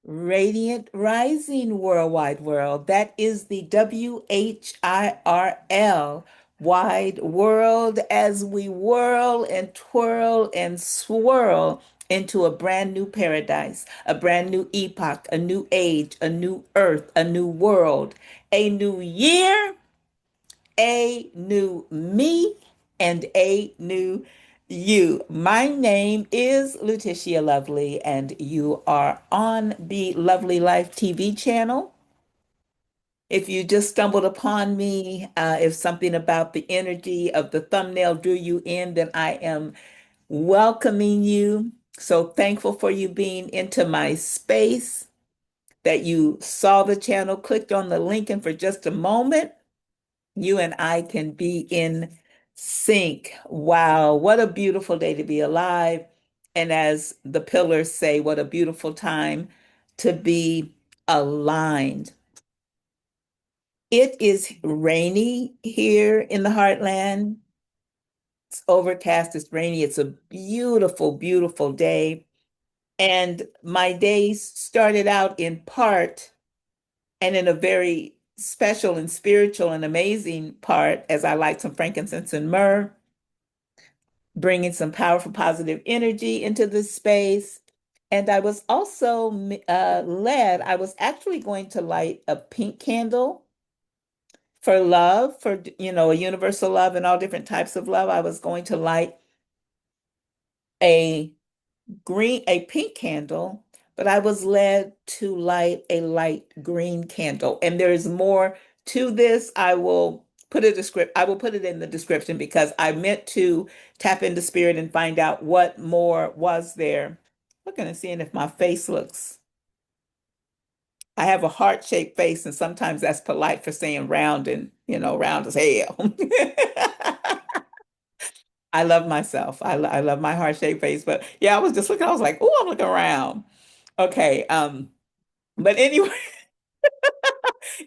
Radiant Rising Worldwide World. That is the WHIRL wide world as we whirl and twirl and swirl into a brand new paradise, a brand new epoch, a new age, a new earth, a new world, a new year, a new me, and a new you. My name is Lutishia Lovely, and you are on the Lovely Life TV channel. If you just stumbled upon me, if something about the energy of the thumbnail drew you in, then I am welcoming you. So thankful for you being into my space, that you saw the channel, clicked on the link, and for just a moment, you and I can be in sync. Wow, what a beautiful day to be alive. And as the pillars say, what a beautiful time to be aligned. It is rainy here in the heartland. It's overcast, it's rainy. It's a beautiful, beautiful day. And my days started out in part and in a very special and spiritual and amazing part, as I light some frankincense and myrrh, bringing some powerful positive energy into this space. And I was also I was actually going to light a pink candle for love, for, a universal love and all different types of love. I was going to light a a pink candle, but I was led to light a light green candle. And there's more to this. I will put it in the description because I meant to tap into spirit and find out what more was there. Looking and seeing if my face looks. I have a heart-shaped face, and sometimes that's polite for saying round and, round as hell. I love myself. I love my heart-shaped face. But yeah, I was just looking, I was like, oh, I'm looking around. Okay. But anyway,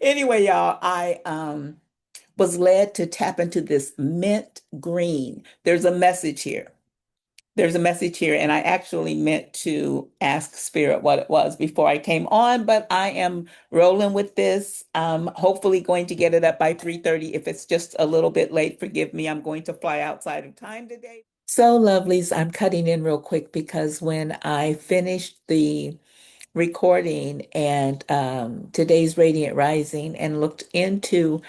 anyway, y'all, I was led to tap into this mint green. There's a message here. There's a message here, and I actually meant to ask Spirit what it was before I came on, but I am rolling with this. Hopefully going to get it up by 3:30. If it's just a little bit late, forgive me. I'm going to fly outside of time today. So, lovelies, I'm cutting in real quick because when I finished the recording and today's Radiant Rising and looked into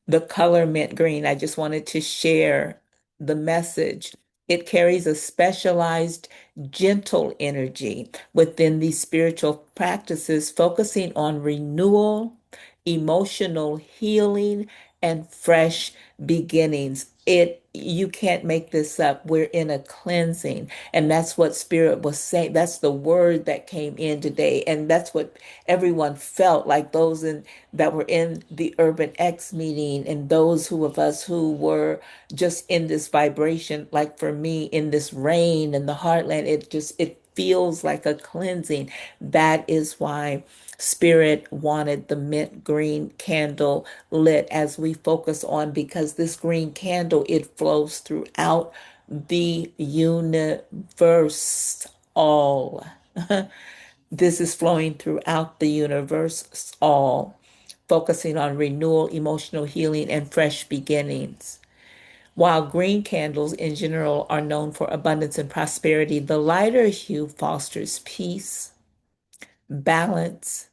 the color mint green, I just wanted to share the message. It carries a specialized, gentle energy within these spiritual practices, focusing on renewal, emotional healing, and fresh beginnings. You can't make this up. We're in a cleansing. And that's what Spirit was saying. That's the word that came in today. And that's what everyone felt like, that were in the Urban X meeting, and those of us who were just in this vibration, like for me, in this rain in the heartland, it feels like a cleansing. That is why Spirit wanted the mint green candle lit as we focus on, because this green candle, it flows throughout the universe all. This is flowing throughout the universe all, focusing on renewal, emotional healing, and fresh beginnings. While green candles in general are known for abundance and prosperity, the lighter hue fosters peace, balance,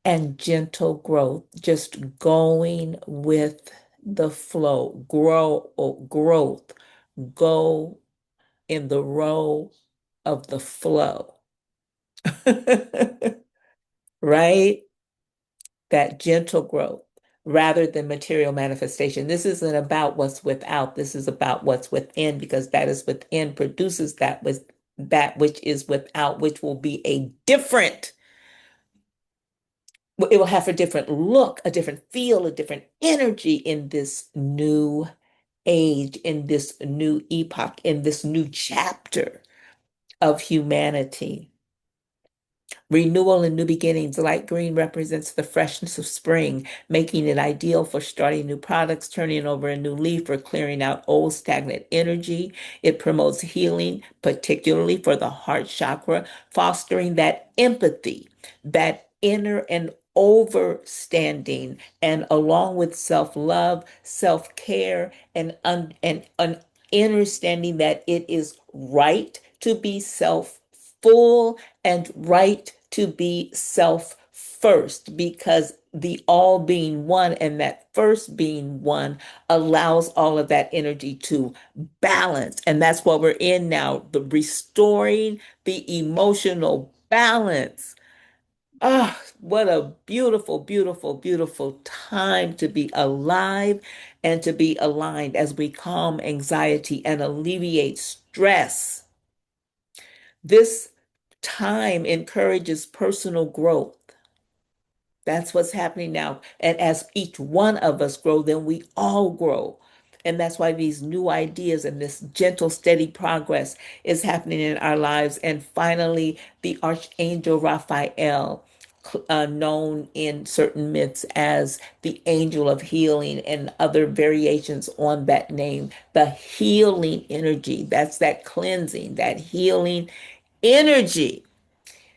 and gentle growth, just going with the flow. Growth, go in the row of the flow. Right? That gentle growth rather than material manifestation. This isn't about what's without. This is about what's within, because that is within produces that which is without, which will be it will have a different look, a different feel, a different energy in this new age, in this new epoch, in this new chapter of humanity. Renewal and new beginnings. Light green represents the freshness of spring, making it ideal for starting new products, turning over a new leaf, or clearing out old stagnant energy. It promotes healing, particularly for the heart chakra, fostering that empathy, that inner and overstanding, and along with self-love, self-care, and understanding that it is right to be self-full and right to be self first, because the all being one and that first being one allows all of that energy to balance. And that's what we're in now, the restoring the emotional balance. Ah, what a beautiful, beautiful, beautiful time to be alive and to be aligned as we calm anxiety and alleviate stress. This time encourages personal growth. That's what's happening now. And as each one of us grow, then we all grow. And that's why these new ideas and this gentle, steady progress is happening in our lives. And finally, the Archangel Raphael, known in certain myths as the angel of healing and other variations on that name, the healing energy. That's that cleansing, that healing energy.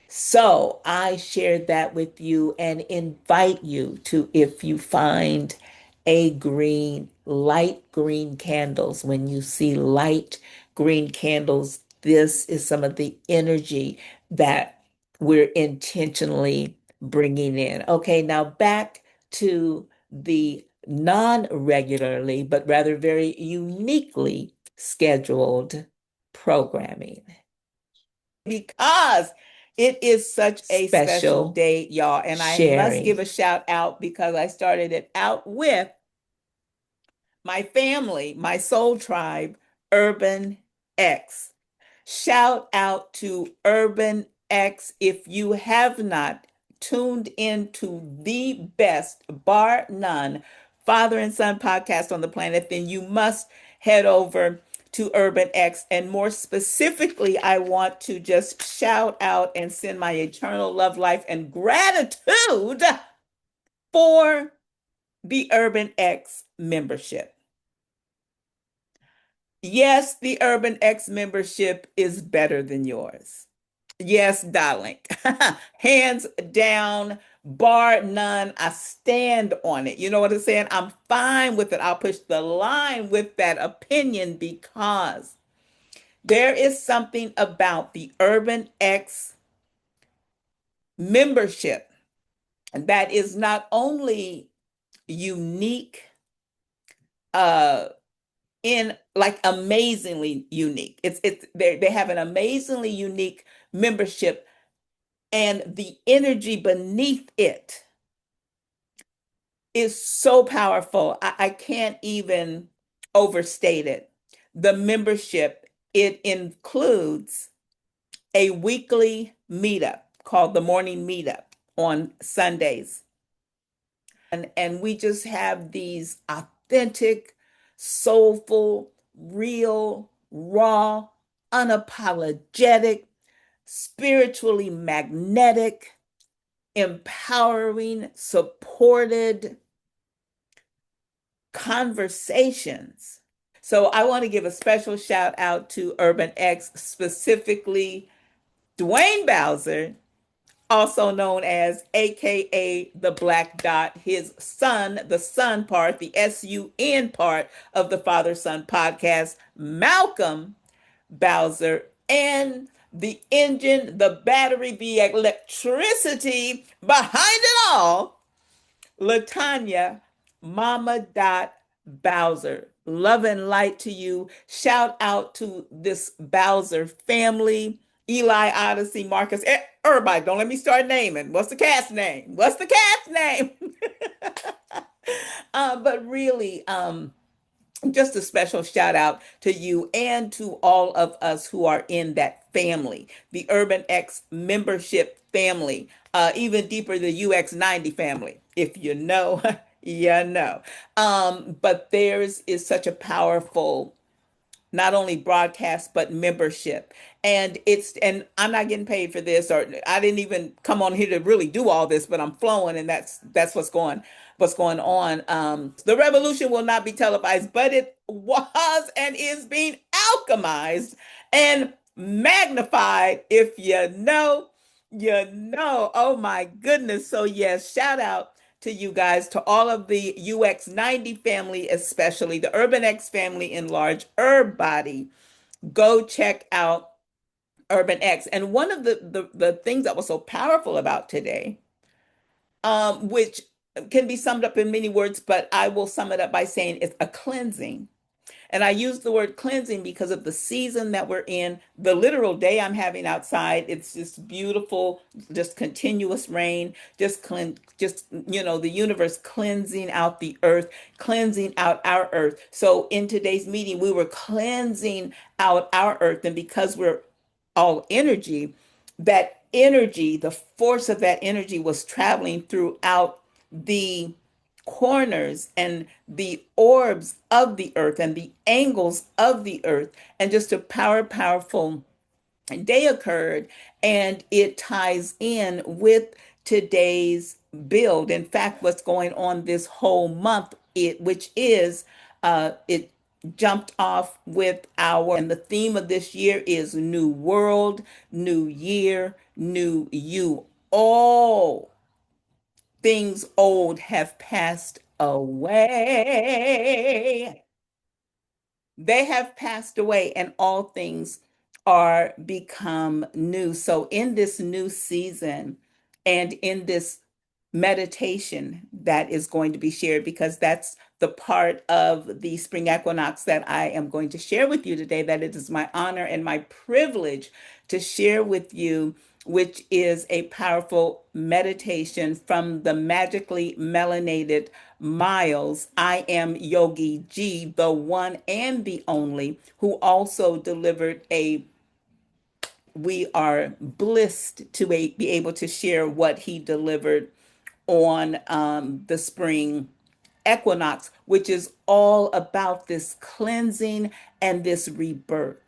So I shared that with you and invite you to, if you find a green, light green candles, when you see light green candles, this is some of the energy that we're intentionally bringing in. Okay, now back to the non-regularly, but rather very uniquely scheduled programming, because it is such a special day, y'all. And I must give a shout out because I started it out with my family, my soul tribe, Urban X. Shout out to Urban X. If you have not tuned into the best, bar none, father and son podcast on the planet, then you must head over to Urban X. And more specifically, I want to just shout out and send my eternal love, life, and gratitude for the Urban X membership. Yes, the Urban X membership is better than yours. Yes, darling. Hands down, bar none. I stand on it. You know what I'm saying? I'm fine with it. I'll push the line with that opinion because there is something about the Urban X membership that is not only unique, uh, in like amazingly unique. It's they have an amazingly unique membership, and the energy beneath it is so powerful. I can't even overstate it. The membership, it includes a weekly meetup called the Morning Meetup on Sundays. And we just have these authentic, soulful, real, raw, unapologetic, spiritually magnetic, empowering, supported conversations. So I want to give a special shout out to Urban X, specifically Dwayne Bowser, also known as AKA the Black Dot, his son, the son part, the SUN part of the Father Son podcast, Malcolm Bowser, and the engine, the battery, the electricity behind it all, Latanya Mama Dot Bowser. Love and light to you. Shout out to this Bowser family. Eli, Odyssey, Marcus, everybody. Don't let me start naming. What's the cat's name? What's the cat's name? But really, just a special shout out to you and to all of us who are in that family, the Urban X membership family, even deeper, the UX 90 family. If you know, you know. But theirs is such a powerful not only broadcast but membership. And I'm not getting paid for this, or I didn't even come on here to really do all this, but I'm flowing, and that's what's going on. The revolution will not be televised, but it was and is being alchemized and magnified. If you know, you know. Oh my goodness. So yes, shout out to you guys, to all of the UX90 family, especially the Urban X family in large, Herb Body. Go check out Urban X. And one of the things that was so powerful about today, which can be summed up in many words, but I will sum it up by saying it's a cleansing. And I use the word cleansing because of the season that we're in, the literal day I'm having outside. It's just beautiful, just continuous rain, the universe cleansing out the earth, cleansing out our earth. So in today's meeting, we were cleansing out our earth. And because we're all energy, that energy, the force of that energy was traveling throughout the corners and the orbs of the earth and the angles of the earth. And just a powerful day occurred, and it ties in with today's build. In fact, what's going on this whole month, which is it jumped off with and the theme of this year is new world, new year, new you. All things old have passed away. They have passed away, and all things are become new. So, in this new season and in this meditation that is going to be shared, because that's the part of the spring equinox that I am going to share with you today, that it is my honor and my privilege to share with you, which is a powerful meditation from the magically melanated Miles, I Am Yogi G, the one and the only, who also delivered we are blessed to be able to share what he delivered on the spring equinox, which is all about this cleansing and this rebirth.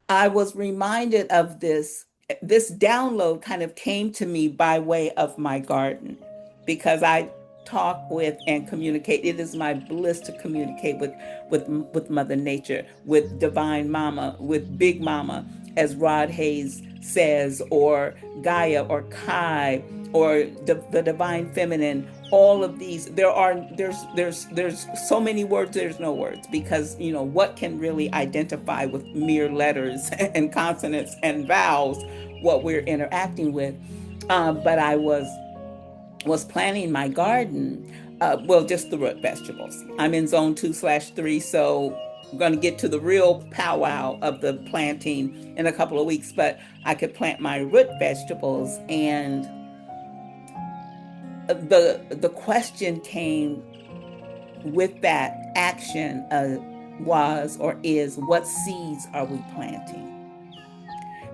I was reminded of this download kind of came to me by way of my garden, because I talk with and communicate. It is my bliss to communicate with Mother Nature, with Divine Mama, with Big Mama, as Rod Hayes says, or Gaia, or Kai, or the Divine Feminine. All of these, there's so many words. There's no words, because what can really identify with mere letters and consonants and vowels what we're interacting with. But I was planting my garden, well, just the root vegetables. I'm in zone 2/3, so I'm going to get to the real powwow of the planting in a couple of weeks, but I could plant my root vegetables. And the question came with that action, was or is, what seeds are we planting?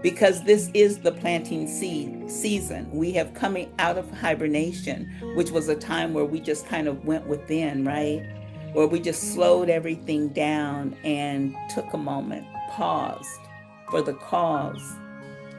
Because this is the planting season. We have coming out of hibernation, which was a time where we just kind of went within, right? Where we just slowed everything down and took a moment, paused for the cause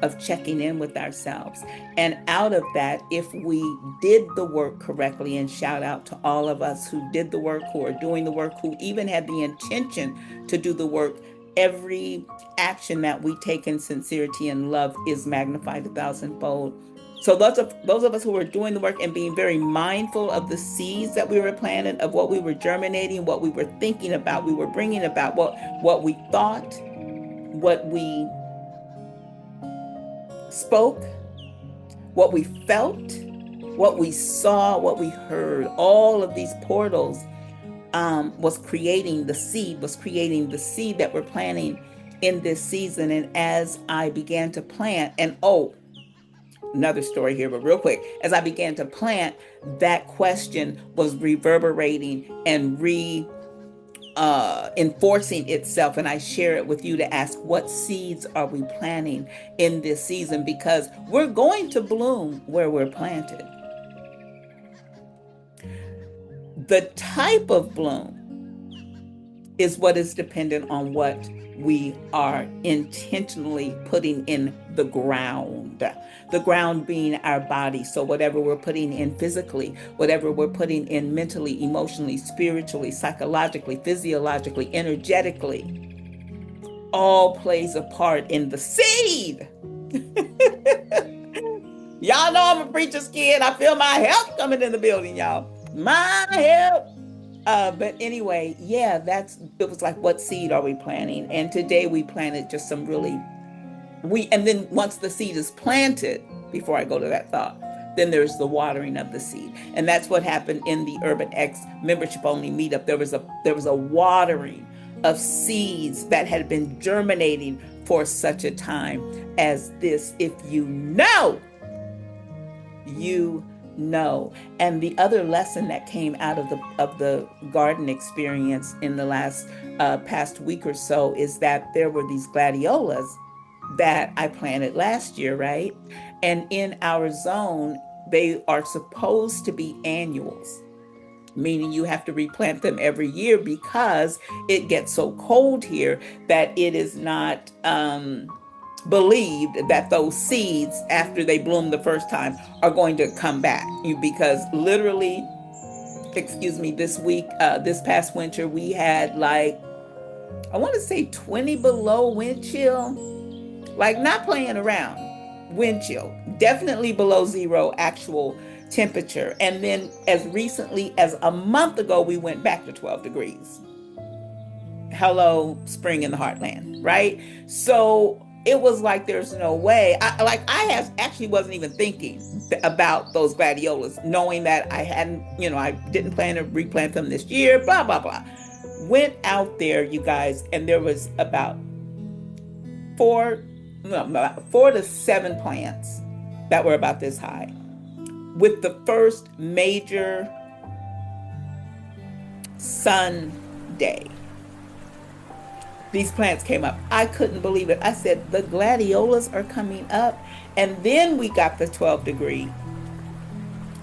of checking in with ourselves. And out of that, if we did the work correctly, and shout out to all of us who did the work, who are doing the work, who even had the intention to do the work, every action that we take in sincerity and love is magnified 1,000-fold. So those of us who were doing the work and being very mindful of the seeds that we were planting, of what we were germinating, what we were thinking about, we were bringing about, what we thought, what we spoke, what we felt, what we saw, what we heard. All of these portals was creating the seed that we're planting in this season. And as I began to plant, and another story here, but real quick, as I began to plant, that question was reverberating and enforcing itself. And I share it with you to ask, what seeds are we planting in this season? Because we're going to bloom where we're planted. The type of bloom is what is dependent on what we are intentionally putting in the ground. The ground being our body. So whatever we're putting in physically, whatever we're putting in mentally, emotionally, spiritually, psychologically, physiologically, energetically, all plays a part in the seed. Y'all know I'm a preacher's kid. I feel my help coming in the building, y'all. My help. But anyway, yeah, it was like, what seed are we planting? And today we planted just some really, and then once the seed is planted, before I go to that thought, then there's the watering of the seed. And that's what happened in the Urban X membership only meetup. There was a watering of seeds that had been germinating for such a time as this. If you know, you know. And the other lesson that came out of the garden experience in the last past week or so is that there were these gladiolas that I planted last year, right? And in our zone, they are supposed to be annuals, meaning you have to replant them every year because it gets so cold here that it is not believed that those seeds, after they bloom the first time, are going to come back. Because literally, excuse me, this past winter, we had like, I want to say 20 below wind chill, like not playing around, wind chill, definitely below zero actual temperature. And then as recently as a month ago, we went back to 12 degrees. Hello, spring in the heartland, right? So it was like, there's no way. I actually wasn't even thinking about those gladiolas, knowing that I hadn't, I didn't plan to replant them this year, blah, blah, blah. Went out there, you guys, and there was about 4 to 7 plants that were about this high. With the first major sun day, these plants came up. I couldn't believe it. I said, the gladiolas are coming up. And then we got the 12-degree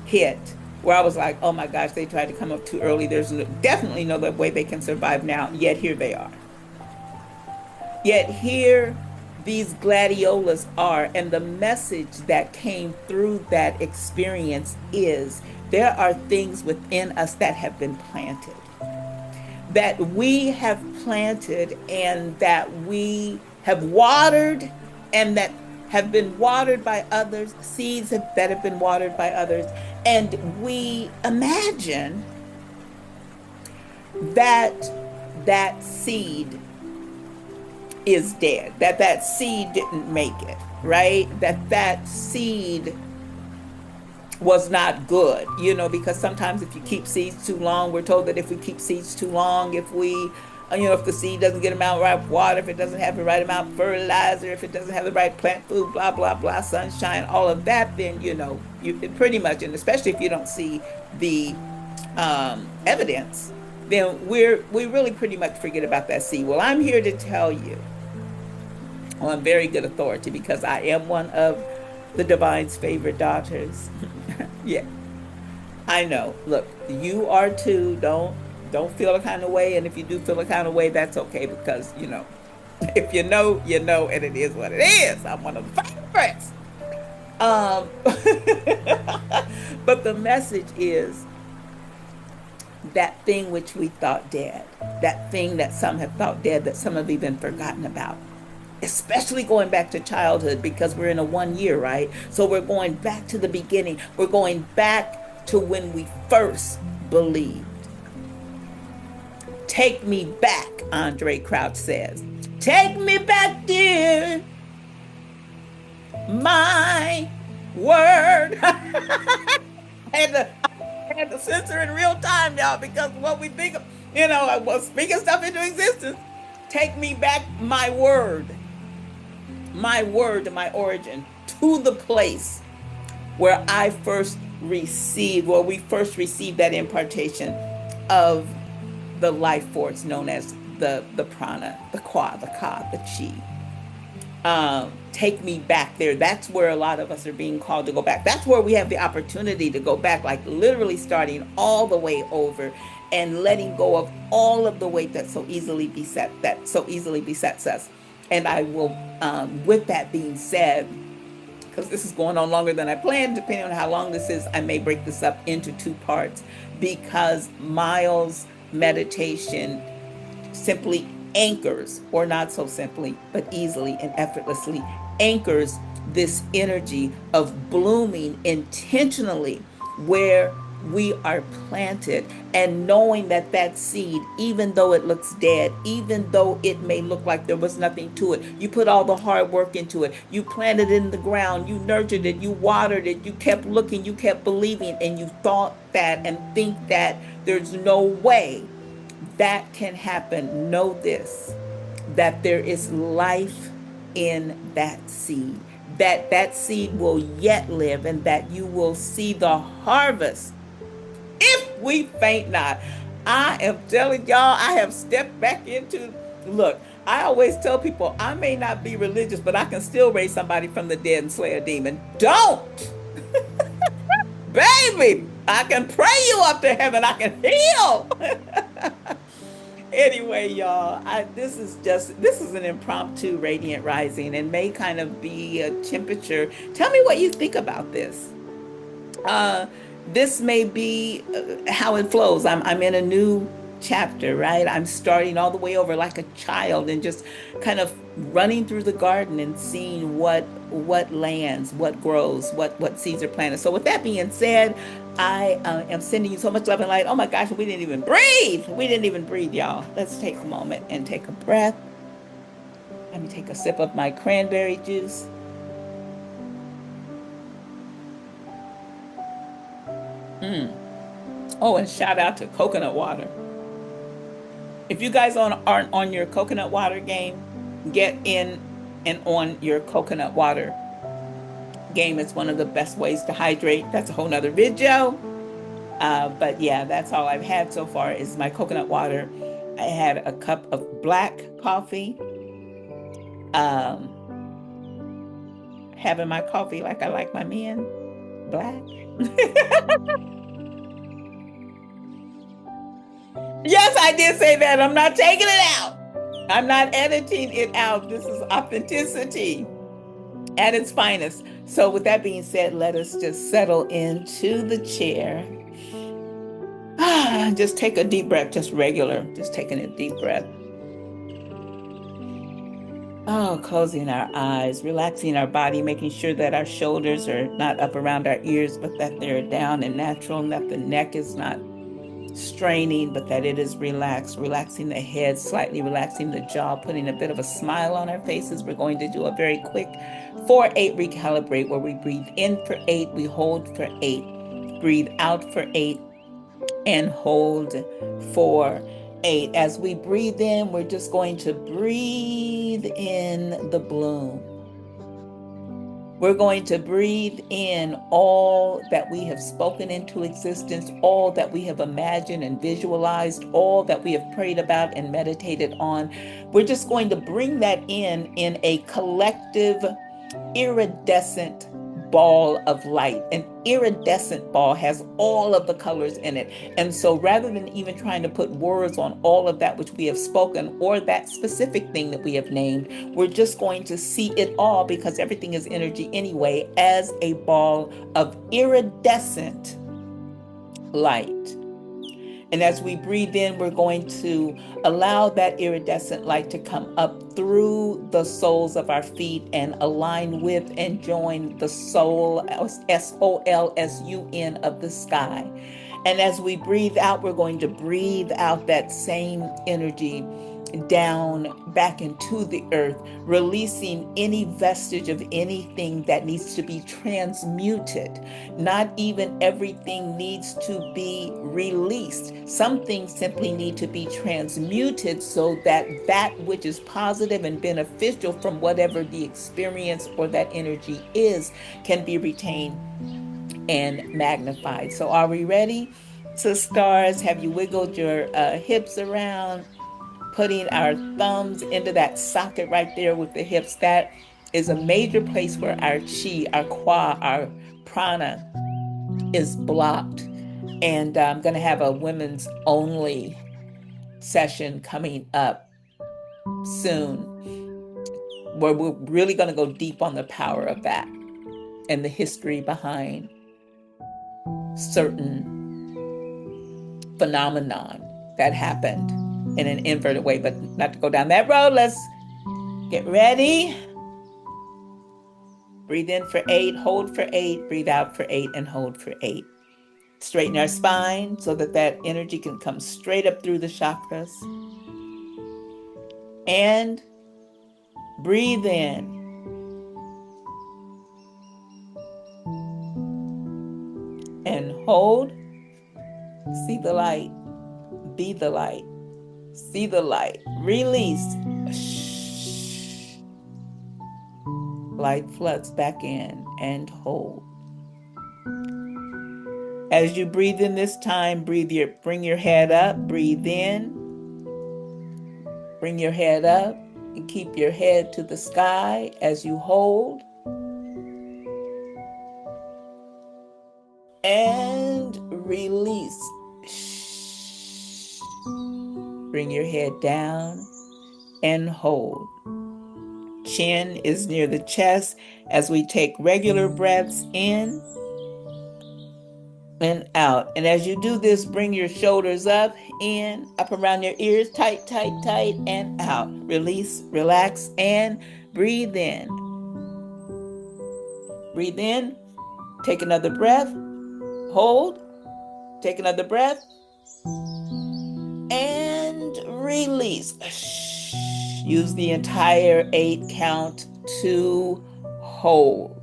hit where I was like, oh my gosh, they tried to come up too early. There's definitely no way they can survive now. Yet here they are. Yet here these gladiolas are. And the message that came through that experience is there are things within us that have been planted, that we have planted, and that we have watered, and that have been watered by others, seeds that have been watered by others. And we imagine that that seed is dead, that seed didn't make it, right? That seed was not good, because sometimes if you keep seeds too long, we're told that if we keep seeds too long, if the seed doesn't get the amount right water, if it doesn't have the right amount of fertilizer, if it doesn't have the right plant food, blah, blah, blah, sunshine, all of that, then, you pretty much, and especially if you don't see the evidence, then we really pretty much forget about that seed. Well, I'm here to tell you on very good authority, because I am one of the divine's favorite daughters. Yeah, I know. Look, you are too. Don't feel a kind of way. And if you do feel a kind of way, that's okay, because, if you know, and it is what it is. I'm one of the favorites. But the message is that thing which we thought dead, that thing that some have thought dead, that some have even forgotten about, especially going back to childhood, because we're in a 1 year, right? So we're going back to the beginning. We're going back to when we first believed. Take me back, Andre Crouch says. Take me back, dear. My word. I had to censor in real time, y'all, because what we think of, I was speaking stuff into existence. Take me back, my word, my origin, to the place where we first received that impartation of the life force known as the prana, the kwa, the ka, the chi. take me back there. That's where a lot of us are being called to go back. That's where we have the opportunity to go back, like literally starting all the way over and letting go of all of the weight that so easily besets us. And I will, with that being said, because this is going on longer than I planned, depending on how long this is, I may break this up into two parts because Miles' meditation simply anchors, or not so simply, but easily and effortlessly anchors this energy of blooming intentionally where we are planted, and knowing that that seed, even though it looks dead, even though it may look like there was nothing to it, you put all the hard work into it, you planted it in the ground, you nurtured it, you watered it, you kept looking, you kept believing, and you thought that and think that there's no way that can happen. Know this, that there is life in that seed, that that seed will yet live, and that you will see the harvest if we faint not. I am telling y'all, I have stepped back into, look, I always tell people I may not be religious, but I can still raise somebody from the dead and slay a demon. Don't, baby, I can pray you up to heaven, I can heal. Anyway, y'all, this is an impromptu radiant rising and may kind of be a temperature. Tell me what you think about this. Uh, this may be how it flows. I'm in a new chapter, right? I'm starting all the way over like a child and just kind of running through the garden and seeing what lands, what grows, what seeds are planted. So with that being said, I am sending you so much love and light. Oh my gosh, we didn't even breathe. We didn't even breathe, y'all. Let's take a moment and take a breath. Let me take a sip of my cranberry juice. Mm. Oh, and shout out to coconut water. If you guys aren't on your coconut water game, get in and on your coconut water game. It's one of the best ways to hydrate. That's a whole nother video. But yeah, that's all I've had so far is my coconut water. I had a cup of black coffee. Um, Having my coffee like I like my men, black. Yes, I did say that. I'm not taking it out. I'm not editing it out. This is authenticity at its finest. So, with that being said, let us just settle into the chair. Just take a deep breath, just regular, just taking a deep breath. Oh, closing our eyes, relaxing our body, making sure that our shoulders are not up around our ears, but that they're down and natural, and that the neck is not straining, but that it is relaxed, relaxing the head, slightly relaxing the jaw, putting a bit of a smile on our faces. We're going to do a very quick 4-8 recalibrate where we breathe in for 8, we hold for 8, breathe out for 8, and hold for 8. As we breathe in, we're just going to breathe in the bloom. We're going to breathe in all that we have spoken into existence, all that we have imagined and visualized, all that we have prayed about and meditated on. We're just going to bring that in a collective iridescent ball of light. An iridescent ball has all of the colors in it. And so rather than even trying to put words on all of that which we have spoken or that specific thing that we have named, we're just going to see it all, because everything is energy anyway, as a ball of iridescent light. And as we breathe in, we're going to allow that iridescent light to come up through the soles of our feet and align with and join the soul, SOLSUN, of the sky. And as we breathe out, we're going to breathe out that same energy down back into the earth, releasing any vestige of anything that needs to be transmuted. Not even everything needs to be released. Some things simply need to be transmuted so that that which is positive and beneficial from whatever the experience or that energy is can be retained and magnified. So are we ready? So stars, have you wiggled your hips around? Putting our thumbs into that socket right there with the hips, that is a major place where our chi, our qua, our prana is blocked. And I'm going to have a women's only session coming up soon where we're really going to go deep on the power of that and the history behind certain phenomenon that happened in an inverted way, but not to go down that road. Let's get ready. Breathe in for 8, hold for 8, breathe out for 8, and hold for 8. Straighten our spine so that that energy can come straight up through the chakras. And breathe in. And hold. See the light. Be the light. See the light. Release. Shh. Light floods back in and hold. As you breathe in this time, bring your head up, breathe in. Bring your head up and keep your head to the sky as you hold. And release. Shh. Bring your head down and hold. Chin is near the chest as we take regular breaths in and out. And as you do this, bring your shoulders up, in, up around your ears, tight, tight, tight, and out. Release, relax, and breathe in. Breathe in, take another breath, hold, take another breath, and release. Use the entire 8 count to hold,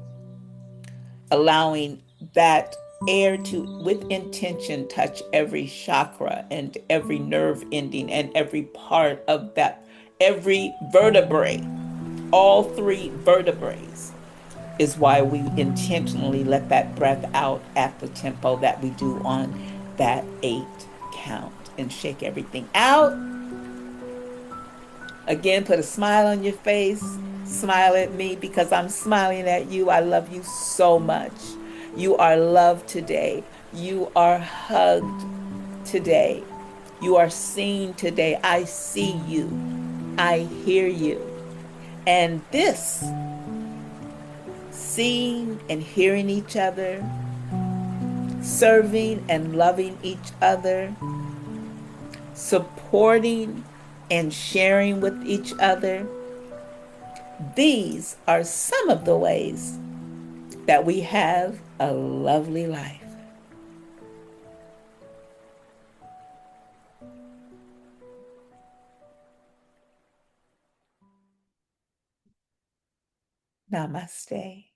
allowing that air to, with intention, touch every chakra and every nerve ending and every part of that, every vertebrae, all 3 vertebrae is why we intentionally let that breath out at the tempo that we do on that 8 count and shake everything out. Again, put a smile on your face. Smile at me because I'm smiling at you. I love you so much. You are loved today. You are hugged today. You are seen today. I see you. I hear you. And this, seeing and hearing each other, serving and loving each other, supporting and sharing with each other, these are some of the ways that we have a lovely life. Namaste.